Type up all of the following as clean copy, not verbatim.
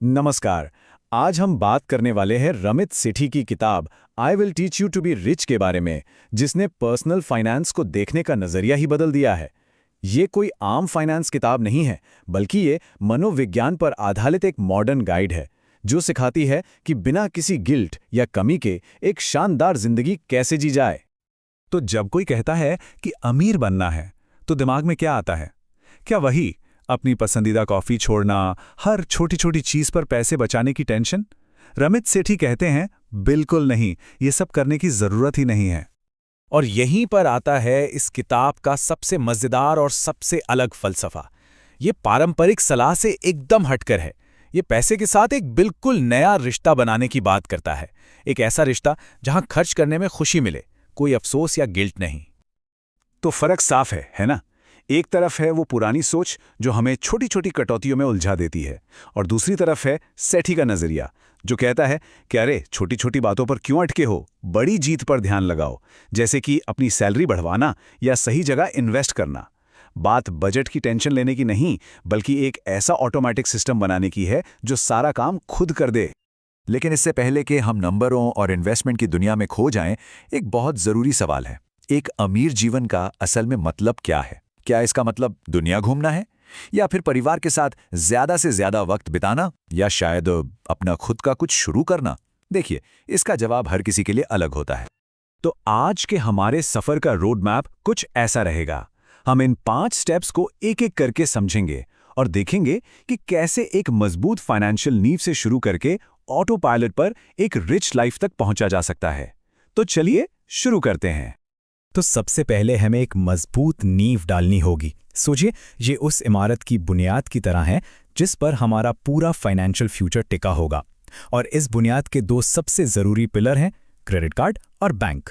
नमस्कार। आज हम बात करने वाले हैं रमित सेठी की किताब I will teach you to be rich के बारे में, जिसने पर्सनल फाइनेंस को देखने का नजरिया ही बदल दिया है। ये कोई आम फाइनेंस किताब नहीं है, बल्कि ये मनोविज्ञान पर आधारित एक मॉडर्न गाइड है, जो सिखाती है कि बिना किसी गिल्ट या कमी के एक शानदार जिंदगी कैसे जी जाए। तो जब कोई कहता है कि अमीर बनना है, तो दिमाग में क्या आता है? क्या वही अपनी पसंदीदा कॉफी छोड़ना, हर छोटी छोटी चीज पर पैसे बचाने की टेंशन? रमित सेठी कहते हैं, बिल्कुल नहीं, ये सब करने की जरूरत ही नहीं है। और यहीं पर आता है इस किताब का सबसे मजेदार और सबसे अलग फलसफा। ये पारंपरिक सलाह से एकदम हटकर है। ये पैसे के साथ एक बिल्कुल नया रिश्ता बनाने की बात करता है। एक ऐसा रिश्ता जहां खर्च करने में खुशी मिले, कोई अफसोस या गिल्ट नहीं। तो फर्क साफ है ना? एक तरफ है वो पुरानी सोच जो हमें छोटी छोटी कटौतियों में उलझा देती है, और दूसरी तरफ है सेठी का नजरिया जो कहता है कि अरे छोटी छोटी बातों पर क्यों अटके हो, बड़ी जीत पर ध्यान लगाओ, जैसे कि अपनी सैलरी बढ़वाना या सही जगह इन्वेस्ट करना। बात बजट की टेंशन लेने की नहीं, बल्कि एक ऐसा ऑटोमेटिक सिस्टम बनाने की है जो सारा काम खुद कर दे। लेकिन इससे पहले कि हम नंबरों और इन्वेस्टमेंट की दुनिया में खो जाएं, एक बहुत जरूरी सवाल है। एक अमीर जीवन का असल में मतलब क्या है? क्या इसका मतलब दुनिया घूमना है, या फिर परिवार के साथ ज्यादा से ज्यादा वक्त बिताना, या शायद अपना खुद का कुछ शुरू करना? देखिए, इसका जवाब हर किसी के लिए अलग होता है। तो आज के हमारे सफर का रोड मैप कुछ ऐसा रहेगा। हम इन 5 स्टेप्स को एक एक करके समझेंगे और देखेंगे कि कैसे एक मजबूत फाइनेंशियल नींव से शुरू करके ऑटो पायलट पर एक रिच लाइफ तक पहुंचा जा सकता है। तो चलिए शुरू करते हैं। तो सबसे पहले हमें एक मजबूत नींव डालनी होगी। सोचिए, ये उस इमारत की बुनियाद की तरह है जिस पर हमारा पूरा फाइनेंशियल फ्यूचर टिका होगा। और इस बुनियाद के 2 सबसे जरूरी पिलर हैं, क्रेडिट कार्ड और बैंक।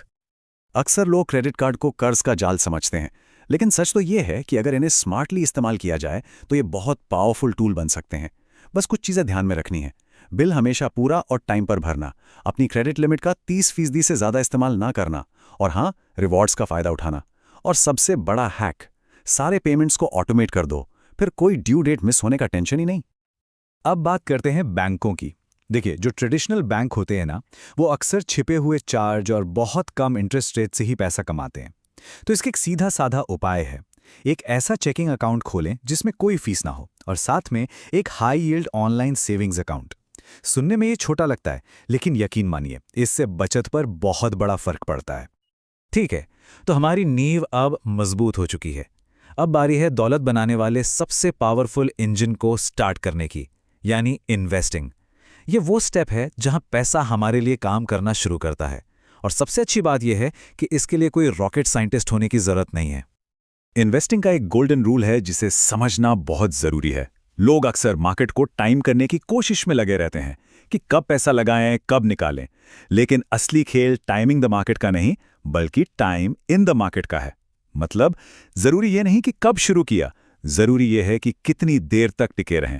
अक्सर लोग क्रेडिट कार्ड को कर्ज का जाल समझते हैं, लेकिन सच तो ये है कि अगर इन्हें स्मार्टली इस्तेमाल किया जाए तो ये बहुत पावरफुल टूल बन सकते हैं। बस कुछ चीज़ें ध्यान में रखनी है। बिल हमेशा पूरा और टाइम पर भरना, अपनी क्रेडिट लिमिट का 30% से ज़्यादा इस्तेमाल ना करना, और हाँ, रिवॉर्ड्स का फ़ायदा उठाना। और सबसे बड़ा हैक, सारे पेमेंट्स को ऑटोमेट कर दो, फिर कोई ड्यू डेट मिस होने का टेंशन ही नहीं। अब बात करते हैं बैंकों की। देखिए, जो ट्रेडिशनल बैंक होते हैं ना, वो अक्सर छिपे हुए चार्ज और बहुत कम इंटरेस्ट रेट से ही पैसा कमाते हैं। तो इसका एक सीधा साधा उपाय है। एक ऐसा चेकिंग अकाउंट खोलें जिसमें कोई फीस ना हो, और साथ में एक high yield online savings account. सुनने में ये छोटा लगता है, लेकिन यकीन मानिए, इससे बचत पर बहुत बड़ा फर्क पड़ता है। ठीक है, तो हमारी नींव अब मजबूत हो चुकी है। अब बारी है दौलत बनाने वाले सबसे पावरफुल इंजन को स्टार्ट करने की, यानी इन्वेस्टिंग। ये वो स्टेप है जहां पैसा हमारे लिए काम करना शुरू करता है। और सबसे अच्छी बात यह है कि इसके लिए कोई रॉकेट साइंटिस्ट होने की जरूरत नहीं है। इन्वेस्टिंग का एक गोल्डन रूल है जिसे समझना बहुत जरूरी है। लोग अक्सर मार्केट को टाइम करने की कोशिश में लगे रहते हैं कि कब पैसा लगाएं, कब निकालें। लेकिन असली खेल टाइमिंग द मार्केट का नहीं, बल्कि टाइम इन द मार्केट का है। मतलब जरूरी यह नहीं कि कब शुरू किया, जरूरी यह है कि कितनी देर तक टिके रहें।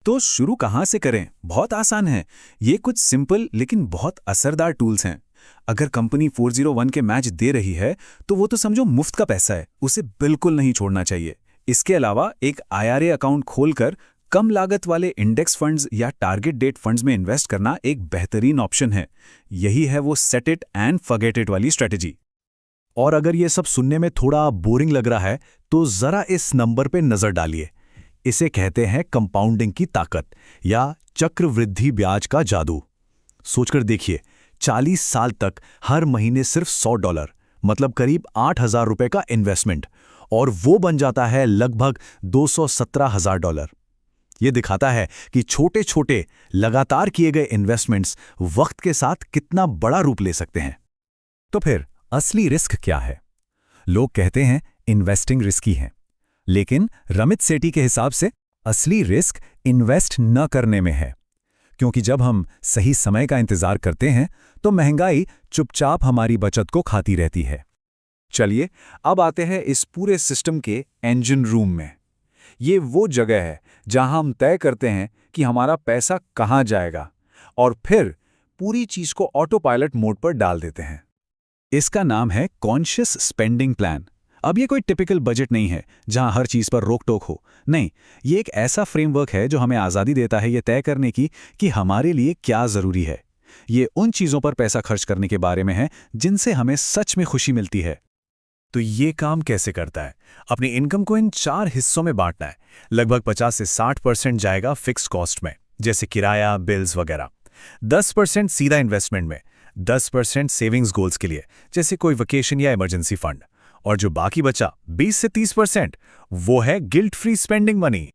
तो शुरू कहां से करें? बहुत आसान है। ये कुछ सिंपल लेकिन बहुत असरदार टूल्स हैं। अगर कंपनी 401 के मैच दे रही है, तो वो तो समझो मुफ्त का पैसा है, उसे बिल्कुल नहीं छोड़ना चाहिए। इसके अलावा एक IRA अकाउंट खोलकर कम लागत वाले इंडेक्स फंड्स या टारगेट डेट फंड्स में इन्वेस्ट करना एक बेहतरीन ऑप्शन है। यही है वो set it and forget it वाली स्ट्रेटजी। और अगर ये सब सुनने में थोड़ा बोरिंग लग रहा है, तो जरा इस नंबर पे नजर डालिए। इसे कहते हैं कंपाउंडिंग की ताकत, या चक्रवृद्धि ब्याज का जादू। सोचकर देखिए, 40 साल तक हर महीने सिर्फ $100, मतलब करीब 8,000 रुपए का इन्वेस्टमेंट, और वो बन जाता है लगभग $217,000। ये दिखाता है कि छोटे छोटे लगातार किए गए इन्वेस्टमेंट्स वक्त के साथ कितना बड़ा रूप ले सकते हैं। तो फिर असली रिस्क क्या है? लोग कहते हैं इन्वेस्टिंग रिस्की है, लेकिन रमित सेठी के हिसाब से असली रिस्क इन्वेस्ट न करने में है। क्योंकि जब हम सही समय का इंतजार करते हैं, तो महंगाई चुपचाप हमारी बचत को खाती रहती है। चलिए, अब आते हैं इस पूरे सिस्टम के इंजन रूम में। ये वो जगह है जहां हम तय करते हैं कि हमारा पैसा कहां जाएगा, और फिर पूरी चीज को ऑटो पायलट मोड पर डाल देते हैं। इसका नाम है कॉन्शियस स्पेंडिंग प्लान। अब ये कोई टिपिकल बजट नहीं है जहां हर चीज पर रोक टोक हो। नहीं, ये एक ऐसा फ्रेमवर्क है जो हमें आज़ादी देता है ये तय करने की कि हमारे लिए क्या ज़रूरी है। ये उन चीज़ों पर पैसा खर्च करने के बारे में है जिनसे हमें सच में खुशी मिलती है। तो ये काम कैसे करता है? अपनी इनकम को इन 4 हिस्सों में बांटना है। लगभग 50 से 60% जाएगा फिक्स्ड कॉस्ट में, जैसे किराया, बिल्स वगैरह। 10% सीधा इन्वेस्टमेंट में, 10% सेविंग्स गोल्स के लिए, जैसे कोई वेकेशन या इमरजेंसी फंड। और जो बाकी बचा 20 से 30%, वो है गिल्ट फ्री स्पेंडिंग मनी।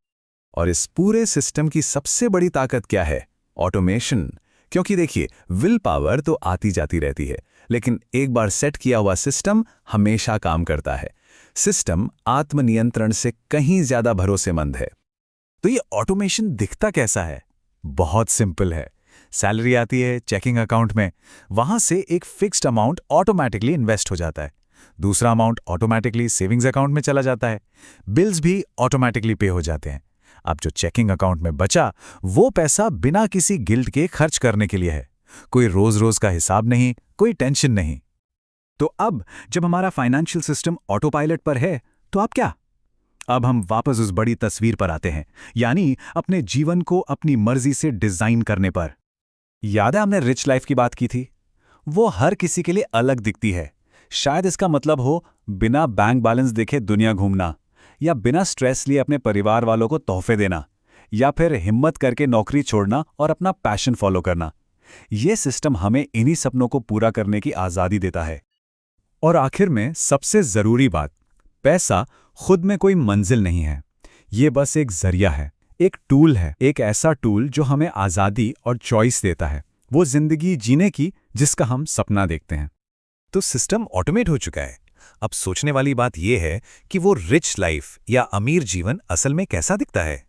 और इस पूरे सिस्टम की सबसे बड़ी ताकत क्या है? ऑटोमेशन। क्योंकि देखिए, विल पावर तो आती जाती रहती है, लेकिन एक बार सेट किया हुआ सिस्टम हमेशा काम करता है। सिस्टम आत्मनियंत्रण से कहीं ज्यादा भरोसेमंद है। तो ये ऑटोमेशन दिखता कैसा है? बहुत सिंपल है। सैलरी आती है चेकिंग अकाउंट में, वहां से एक फिक्स्ड अमाउंट ऑटोमेटिकली इन्वेस्ट हो जाता है, दूसरा अमाउंट ऑटोमेटिकली सेविंग्स अकाउंट में चला जाता है, बिल्स भी ऑटोमेटिकली पे हो जाते हैं। अब जो चेकिंग अकाउंट में बचा, वो पैसा बिना किसी गिल्ट के खर्च करने के लिए है। कोई रोज रोज का हिसाब नहीं, कोई टेंशन नहीं। तो अब जब हमारा फाइनेंशियल सिस्टम ऑटो पायलट पर है, तो अब क्या? अब हम वापस उस बड़ी तस्वीर पर आते हैं, यानी अपने जीवन को अपनी मर्जी से डिजाइन करने पर। याद है हमने रिच लाइफ की बात की थी? वो हर किसी के लिए अलग दिखती है। शायद इसका मतलब हो बिना बैंक बैलेंस देखे दुनिया घूमना, या बिना स्ट्रेस लिए अपने परिवार वालों को तोहफे देना, या फिर हिम्मत करके नौकरी छोड़ना और अपना पैशन फॉलो करना। ये सिस्टम हमें इन्हीं सपनों को पूरा करने की आज़ादी देता है। और आखिर में सबसे ज़रूरी बात, पैसा खुद में कोई मंजिल नहीं है। ये बस एक जरिया है, एक टूल है, एक ऐसा टूल जो हमें आज़ादी और चॉइस देता है, वो जिंदगी जीने की जिसका हम सपना देखते हैं। तो सिस्टम ऑटोमेट हो चुका है। अब सोचने वाली बात यह है कि वो रिच लाइफ या अमीर जीवन असल में कैसा दिखता है।